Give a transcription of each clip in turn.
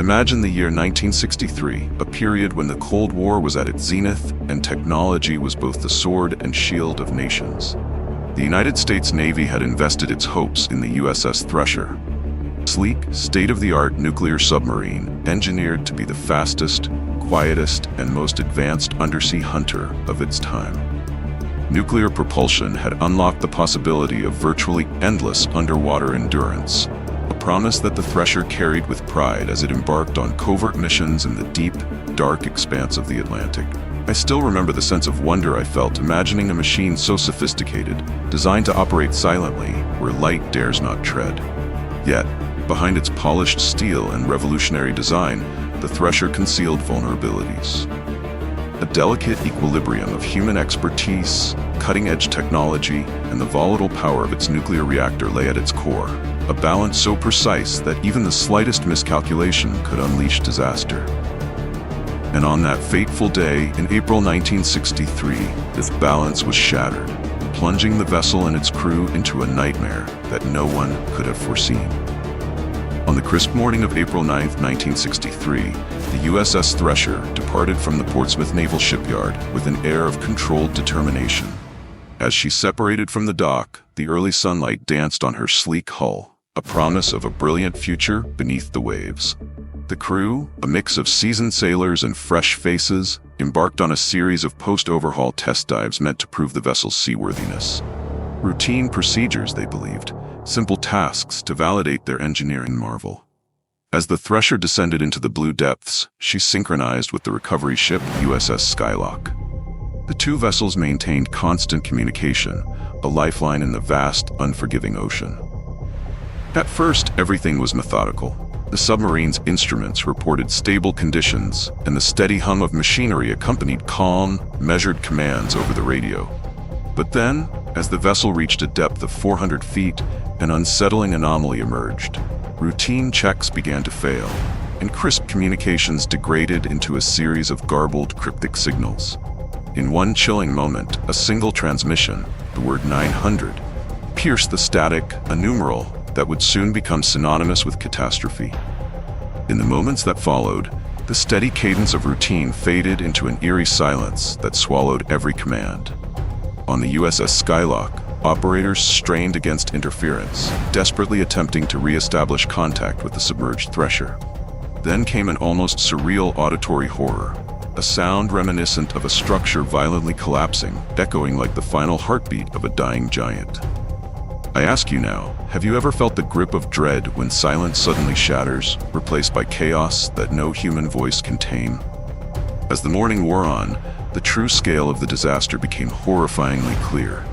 Imagine the year 1963, a period when the Cold War was at its zenith and technology was both the sword and shield of nations. The United States Navy had invested its hopes in the USS Thresher. Sleek, state-of-the-art nuclear submarine, engineered to be the fastest, quietest, and most advanced undersea hunter of its time. Nuclear propulsion had unlocked the possibility of virtually endless underwater endurance, a promise that the Thresher carried with pride as it embarked on covert missions in the deep, dark expanse of the Atlantic. I still remember the sense of wonder I felt imagining a machine so sophisticated, designed to operate silently where light dares not tread. Yet, behind its polished steel and revolutionary design, the Thresher concealed vulnerabilities. A delicate equilibrium of human expertise, cutting-edge technology, and the volatile power of its nuclear reactor lay at its core, a balance so precise that even the slightest miscalculation could unleash disaster. And on that fateful day in April 1963, this balance was shattered, plunging the vessel and its crew into a nightmare that no one could have foreseen. On the crisp morning of April 9, 1963, the USS Thresher departed from the Portsmouth Naval Shipyard with an air of controlled determination. As she separated from the dock, the early sunlight danced on her sleek hull, a promise of a brilliant future beneath the waves. The crew, a mix of seasoned sailors and fresh faces, embarked on a series of post-overhaul test dives meant to prove the vessel's seaworthiness. Routine procedures, they believed, simple tasks to validate their engineering marvel. As the Thresher descended into the blue depths, she synchronized with the recovery ship USS Skylock. The two vessels maintained constant communication, a lifeline in the vast, unforgiving ocean. At first, everything was methodical. The submarine's instruments reported stable conditions, and the steady hum of machinery accompanied calm, measured commands over the radio. But then, as the vessel reached a depth of 400 feet, an unsettling anomaly emerged. Routine checks began to fail, and crisp communications degraded into a series of garbled, cryptic signals. In one chilling moment, a single transmission, the word 900, pierced the static, a numeral that would soon become synonymous with catastrophe. In the moments that followed, the steady cadence of routine faded into an eerie silence that swallowed every command. On the USS Skylock, operators strained against interference, desperately attempting to re-establish contact with the submerged Thresher. Then came an almost surreal auditory horror, a sound reminiscent of a structure violently collapsing, echoing like the final heartbeat of a dying giant. I ask you now, have you ever felt the grip of dread when silence suddenly shatters, replaced by chaos that no human voice can tame? As the morning wore on, the true scale of the disaster became horrifyingly clear.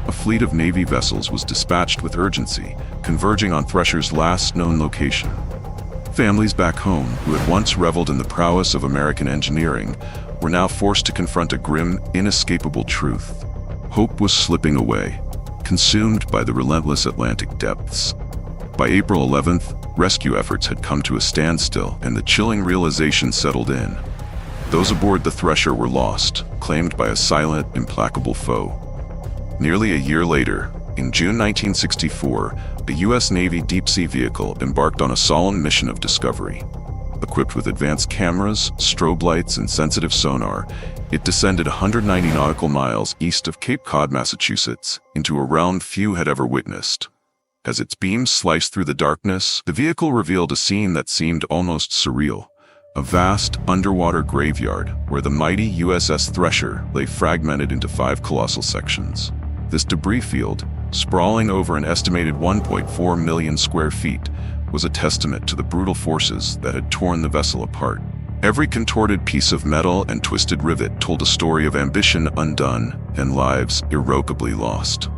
A fleet of Navy vessels was dispatched with urgency, converging on Thresher's last known location. Families back home, who had once reveled in the prowess of American engineering, were now forced to confront a grim, inescapable truth. Hope was slipping away, consumed by the relentless Atlantic depths. By April 11th, rescue efforts had come to a standstill, and the chilling realization settled in. Those aboard the Thresher were lost, claimed by a silent, implacable foe. Nearly a year later, in June 1964, the U.S. Navy deep-sea vehicle embarked on a solemn mission of discovery. Equipped with advanced cameras, strobe lights, and sensitive sonar, it descended 190 nautical miles east of Cape Cod, Massachusetts, into a realm few had ever witnessed. As its beams sliced through the darkness, the vehicle revealed a scene that seemed almost surreal. A vast, underwater graveyard where the mighty USS Thresher lay fragmented into 5 colossal sections. This debris field, sprawling over an estimated 1.4 million square feet, was a testament to the brutal forces that had torn the vessel apart. Every contorted piece of metal and twisted rivet told a story of ambition undone and lives irrevocably lost.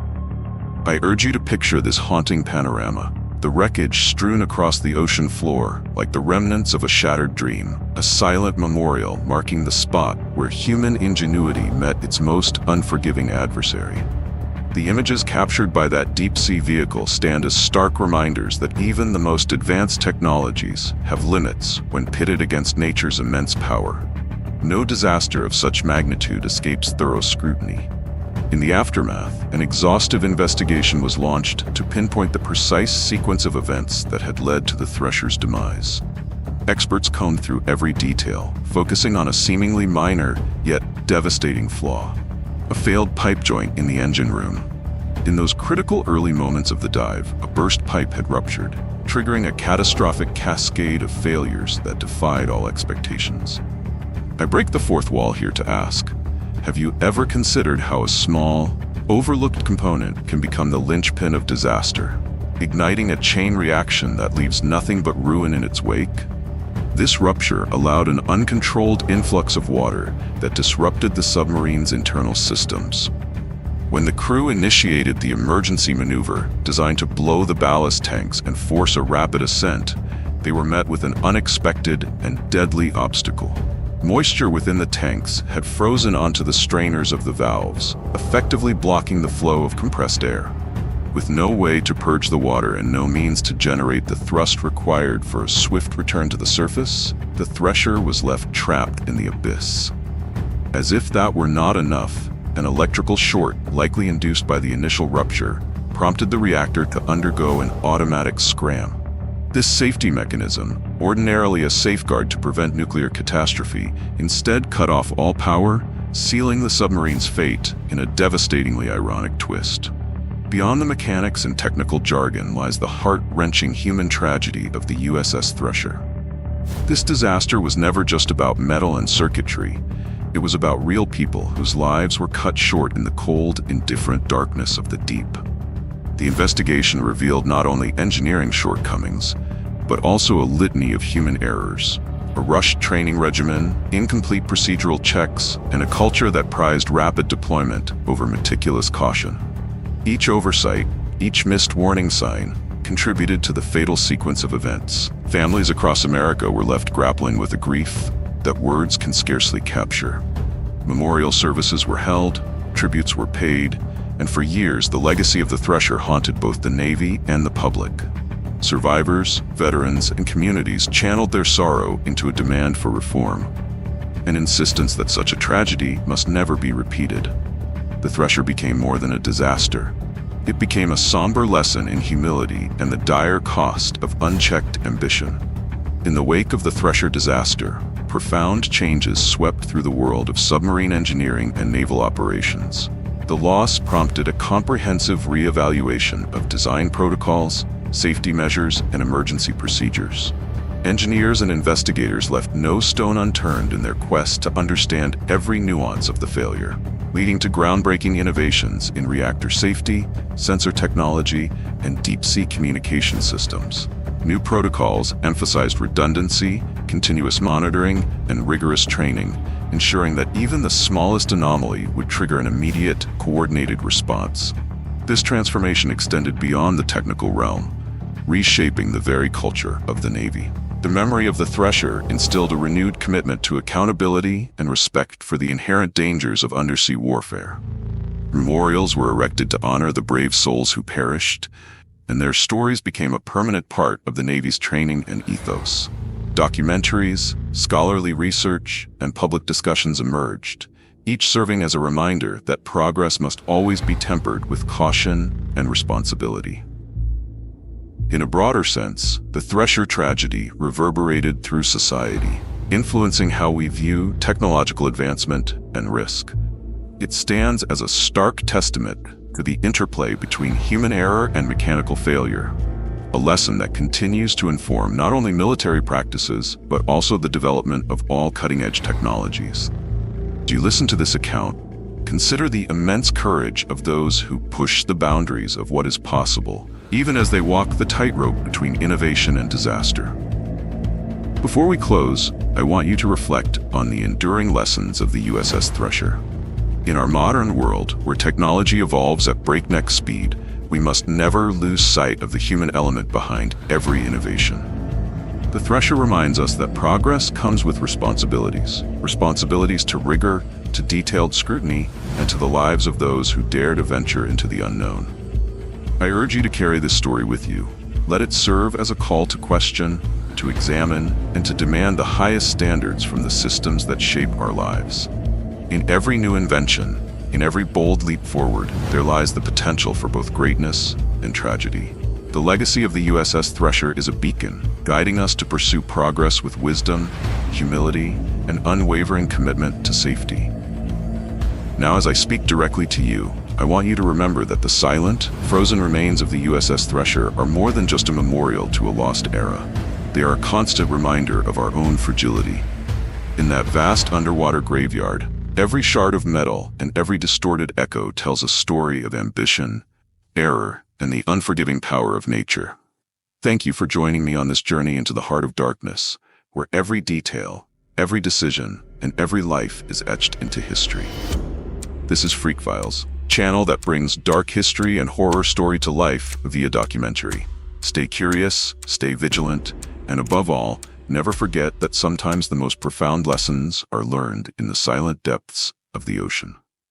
I urge you to picture this haunting panorama, the wreckage strewn across the ocean floor like the remnants of a shattered dream, a silent memorial marking the spot where human ingenuity met its most unforgiving adversary. The images captured by that deep-sea vehicle stand as stark reminders that even the most advanced technologies have limits when pitted against nature's immense power. No disaster of such magnitude escapes thorough scrutiny. In the aftermath, an exhaustive investigation was launched to pinpoint the precise sequence of events that had led to the Thresher's demise. Experts combed through every detail, focusing on a seemingly minor, yet devastating flaw: a failed pipe joint in the engine room. In those critical early moments of the dive, a burst pipe had ruptured, triggering a catastrophic cascade of failures that defied all expectations. I break the fourth wall here to ask, have you ever considered how a small, overlooked component can become the linchpin of disaster, igniting a chain reaction that leaves nothing but ruin in its wake? This rupture allowed an uncontrolled influx of water that disrupted the submarine's internal systems. When the crew initiated the emergency maneuver designed to blow the ballast tanks and force a rapid ascent, they were met with an unexpected and deadly obstacle. Moisture within the tanks had frozen onto the strainers of the valves, effectively blocking the flow of compressed air. With no way to purge the water and no means to generate the thrust required for a swift return to the surface, the Thresher was left trapped in the abyss. As if that were not enough, an electrical short, likely induced by the initial rupture, prompted the reactor to undergo an automatic scram. This safety mechanism, ordinarily a safeguard to prevent nuclear catastrophe, instead cut off all power, sealing the submarine's fate in a devastatingly ironic twist. Beyond the mechanics and technical jargon lies the heart-wrenching human tragedy of the USS Thresher. This disaster was never just about metal and circuitry. It was about real people whose lives were cut short in the cold, indifferent darkness of the deep. The investigation revealed not only engineering shortcomings, but also a litany of human errors. A rushed training regimen, incomplete procedural checks, and a culture that prized rapid deployment over meticulous caution. Each oversight, each missed warning sign, contributed to the fatal sequence of events. Families across America were left grappling with a grief that words can scarcely capture. Memorial services were held, tributes were paid, and for years the legacy of the Thresher haunted both the Navy and the public. Survivors, veterans, and communities channeled their sorrow into a demand for reform, an insistence that such a tragedy must never be repeated. The Thresher became more than a disaster. It became a somber lesson in humility and the dire cost of unchecked ambition. In the wake of the Thresher disaster, profound changes swept through the world of submarine engineering and naval operations. The loss prompted a comprehensive re-evaluation of design protocols, safety measures, and emergency procedures. Engineers and investigators left no stone unturned in their quest to understand every nuance of the failure, leading to groundbreaking innovations in reactor safety, sensor technology, and deep-sea communication systems. New protocols emphasized redundancy, continuous monitoring, and rigorous training, ensuring that even the smallest anomaly would trigger an immediate, coordinated response. This transformation extended beyond the technical realm, reshaping the very culture of the Navy. The memory of the Thresher instilled a renewed commitment to accountability and respect for the inherent dangers of undersea warfare. Memorials were erected to honor the brave souls who perished, and their stories became a permanent part of the Navy's training and ethos. Documentaries, scholarly research, and public discussions emerged, each serving as a reminder that progress must always be tempered with caution and responsibility. In a broader sense, the Thresher tragedy reverberated through society, influencing how we view technological advancement and risk. It stands as a stark testament to the interplay between human error and mechanical failure, a lesson that continues to inform not only military practices, but also the development of all cutting-edge technologies. As you listen to this account, consider the immense courage of those who push the boundaries of what is possible, even as they walk the tightrope between innovation and disaster. Before we close, I want you to reflect on the enduring lessons of the USS Thresher. In our modern world, where technology evolves at breakneck speed, we must never lose sight of the human element behind every innovation. The Thresher reminds us that progress comes with responsibilities to rigor, to detailed scrutiny, and to the lives of those who dare to venture into the unknown. I urge you to carry this story with you. Let it serve as a call to question, to examine, and to demand the highest standards from the systems that shape our lives. In every new invention, in every bold leap forward, there lies the potential for both greatness and tragedy. The legacy of the USS Thresher is a beacon, guiding us to pursue progress with wisdom, humility, and unwavering commitment to safety. Now, as I speak directly to you, I want you to remember that the silent, frozen remains of the USS Thresher are more than just a memorial to a lost era. They are a constant reminder of our own fragility. In that vast underwater graveyard, every shard of metal and every distorted echo tells a story of ambition, error, and the unforgiving power of nature. Thank you for joining me on this journey into the heart of darkness, where every detail, every decision, and every life is etched into history. This is Freak Files, channel that brings dark history and horror story to life via documentary. Stay curious, stay vigilant, and above all, never forget that sometimes the most profound lessons are learned in the silent depths of the ocean.